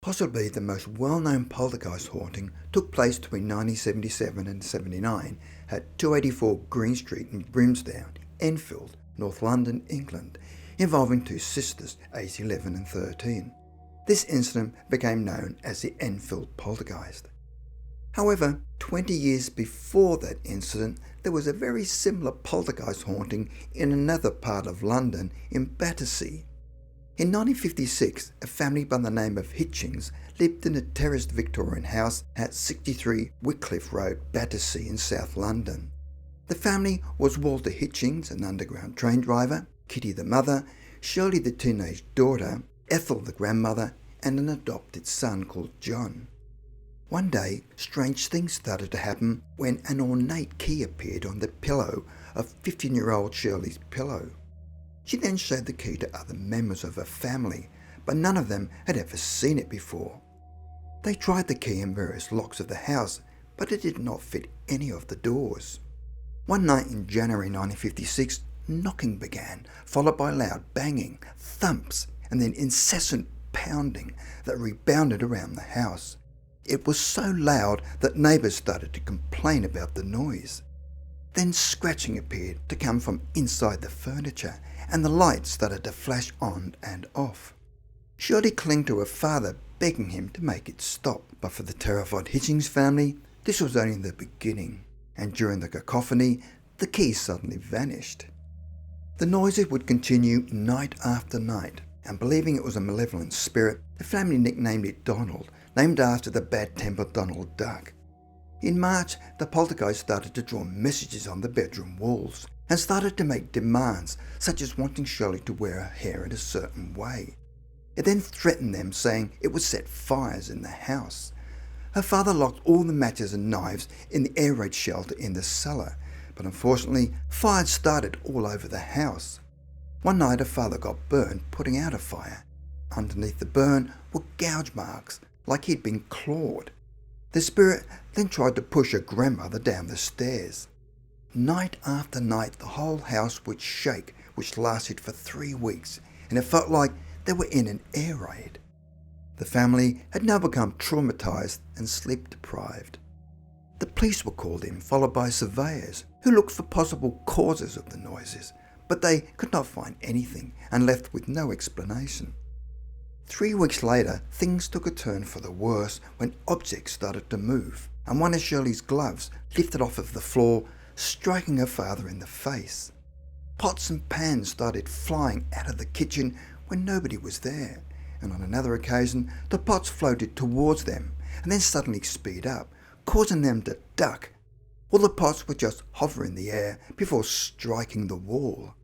Possibly the most well-known poltergeist haunting took place between 1977 and 79 at 284 Green Street in Brimsdown, Enfield, North London, England, involving two sisters, aged 11 and 13. This incident became known as the Enfield Poltergeist. However, 20 years before that incident, there was a very similar poltergeist haunting in another part of London in Battersea. In 1956, a family by the name of Hitchings lived in a terraced Victorian house at 63 Wycliffe Road, Battersea in South London. The family was Walter Hitchings, an underground train driver, Kitty the mother, Shirley the teenage daughter, Ethel the grandmother, and an adopted son called John. One day, strange things started to happen when an ornate key appeared on the pillow of 15-year-old Shirley's pillow. She then showed the key to other members of her family, but none of them had ever seen it before. They tried the key in various locks of the house, but it did not fit any of the doors. One night in January 1956, knocking began, followed by loud banging, thumps, and then incessant pounding that rebounded around the house. It was so loud that neighbours started to complain about the noise. Then scratching appeared to come from inside the furniture, and the lights started to flash on and off. Shirley clung to her father, begging him to make it stop. But for the terrified Hitchings family, this was only the beginning, and during the cacophony, the key suddenly vanished. The noises would continue night after night, and believing it was a malevolent spirit, the family nicknamed it Donald, named after the bad-tempered Donald Duck. In March, the poltergeist started to draw messages on the bedroom walls and started to make demands, such as wanting Shirley to wear her hair in a certain way. It then threatened them, saying it would set fires in the house. Her father locked all the matches and knives in the air raid shelter in the cellar, but unfortunately, fires started all over the house. One night, her father got burned putting out a fire. Underneath the burn were gouge marks, like he'd been clawed. The spirit then tried to push her grandmother down the stairs. Night after night, the whole house would shake, which lasted for 3 weeks, and it felt like they were in an air raid. The family had now become traumatized and sleep deprived. The police were called in, followed by surveyors, who looked for possible causes of the noises, but they could not find anything and left with no explanation. 3 weeks later, things took a turn for the worse when objects started to move, and one of Shirley's gloves lifted off of the floor, striking her father in the face. Pots and pans started flying out of the kitchen when nobody was there, and on another occasion, the pots floated towards them and then suddenly speed up, causing them to duck. All the pots would just hover in the air before striking the wall.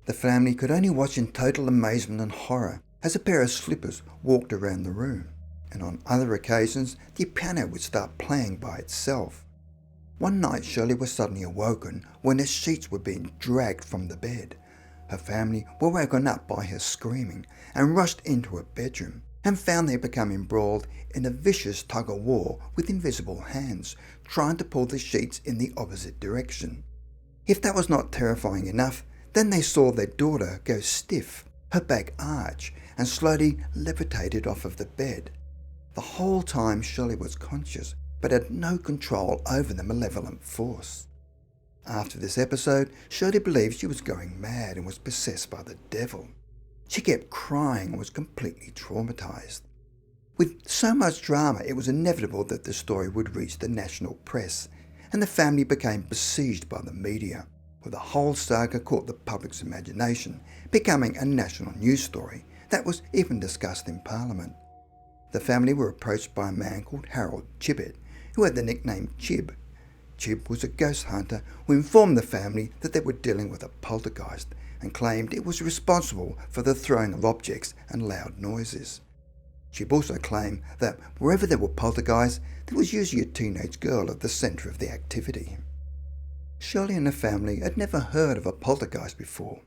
The family could only watch in total amazement and horror as a pair of slippers walked around the room, and on other occasions the piano would start playing by itself. One night Shirley was suddenly awoken when the sheets were being dragged from the bed. Her family were woken up by her screaming and rushed into her bedroom and found they had become embroiled in a vicious tug-of-war with invisible hands trying to pull the sheets in the opposite direction. If that was not terrifying enough, then they saw their daughter go stiff, her back arch, and slowly levitated off of the bed. The whole time Shirley was conscious, but had no control over the malevolent force. After this episode, Shirley believed she was going mad and was possessed by the devil. She kept crying and was completely traumatized. With so much drama, it was inevitable that the story would reach the national press, and the family became besieged by the media, where the whole saga caught the public's imagination, becoming a national news story that was even discussed in Parliament. The family were approached by a man called Harold Chibbett, who had the nickname Chib. Chib was a ghost hunter who informed the family that they were dealing with a poltergeist and claimed it was responsible for the throwing of objects and loud noises. Chib also claimed that wherever there were poltergeists, there was usually a teenage girl at the centre of the activity. Shirley and her family had never heard of a poltergeist before.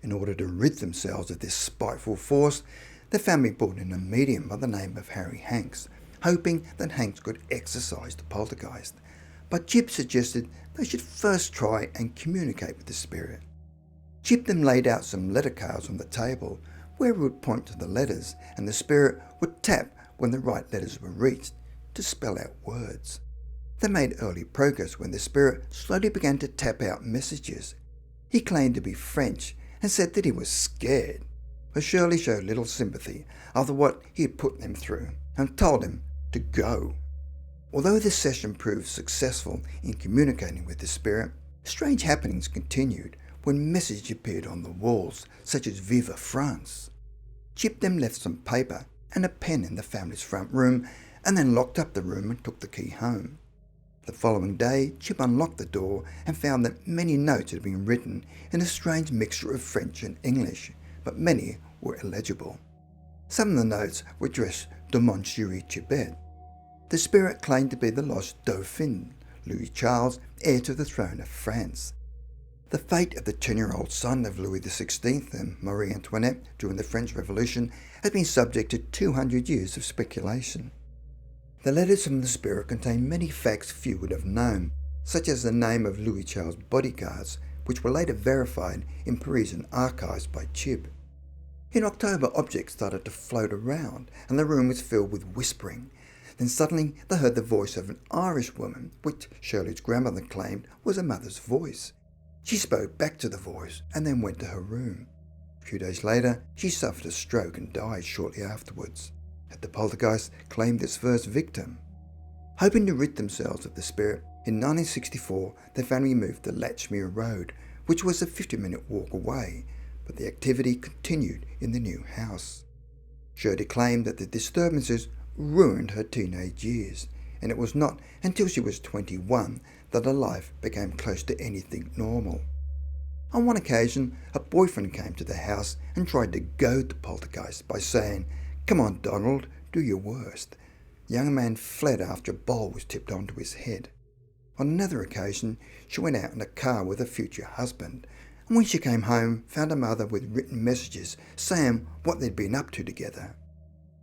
In order to rid themselves of this spiteful force, the family brought in a medium by the name of Harry Hanks, hoping that Hanks could exorcise the poltergeist. But Chib suggested they should first try and communicate with the spirit. Chib then laid out some letter cards on the table, where he would point to the letters, and the spirit would tap when the right letters were reached to spell out words. They made early progress when the spirit slowly began to tap out messages. He claimed to be French and said that he was scared, but Shirley showed little sympathy after what he had put them through and told him to go. Although this session proved successful in communicating with the spirit, strange happenings continued when messages appeared on the walls, such as Vive France. Chip then left some paper and a pen in the family's front room and then locked up the room and took the key home. The following day, Chip unlocked the door and found that many notes had been written in a strange mixture of French and English, but many were illegible. Some of the notes were addressed to Monsieur Chibet. The spirit claimed to be the lost Dauphin, Louis Charles, heir to the throne of France. The fate of the 10-year-old son of Louis XVI and Marie Antoinette during the French Revolution has been subject to 200 years of speculation. The letters from the spirit contain many facts few would have known, such as the name of Louis Charles' bodyguards, which were later verified in Parisian archives by Chip. In October, objects started to float around, and the room was filled with whispering. Then suddenly they heard the voice of an Irish woman, which Shirley's grandmother claimed was her mother's voice. She spoke back to the voice and then went to her room. A few days later, she suffered a stroke and died shortly afterwards. The Poltergeist claimed its first victim. Hoping to rid themselves of the spirit, in 1964 their family moved to Latchmere Road, which was a 50-minute walk away, but the activity continued in the new house. Shirley claimed that the disturbances ruined her teenage years, and it was not until she was 21 that her life became close to anything normal. On one occasion, her boyfriend came to the house and tried to goad the Poltergeist by saying, "Come on, Donald, do your worst." The young man fled after a bowl was tipped onto his head. On another occasion, she went out in a car with her future husband, and when she came home, found her mother with written messages saying what they'd been up to together.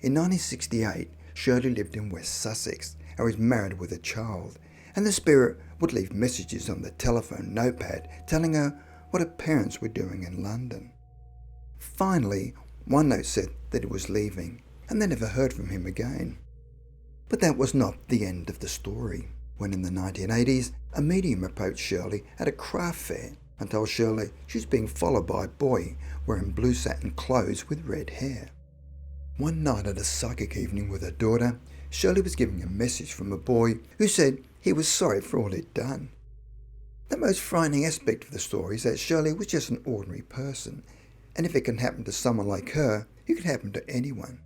In 1968, Shirley lived in West Sussex and was married with a child, and the spirit would leave messages on the telephone notepad telling her what her parents were doing in London. Finally, one note said that he was leaving, and they never heard from him again. But that was not the end of the story. When in the 1980s, a medium approached Shirley at a craft fair and told Shirley she was being followed by a boy wearing blue satin clothes with red hair. One night at a psychic evening with her daughter, Shirley was giving a message from a boy who said he was sorry for all he'd done. The most frightening aspect of the story is that Shirley was just an ordinary person, and if it can happen to someone like her, it can happen to anyone.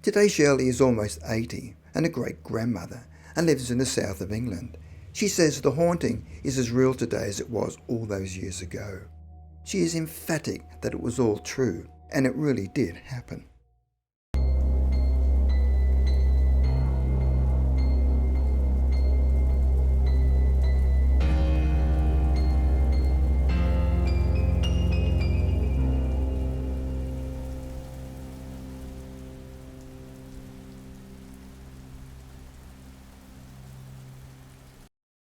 Today Shirley is almost 80 and a great-grandmother and lives in the south of England. She says the haunting is as real today as it was all those years ago. She is emphatic that it was all true and it really did happen.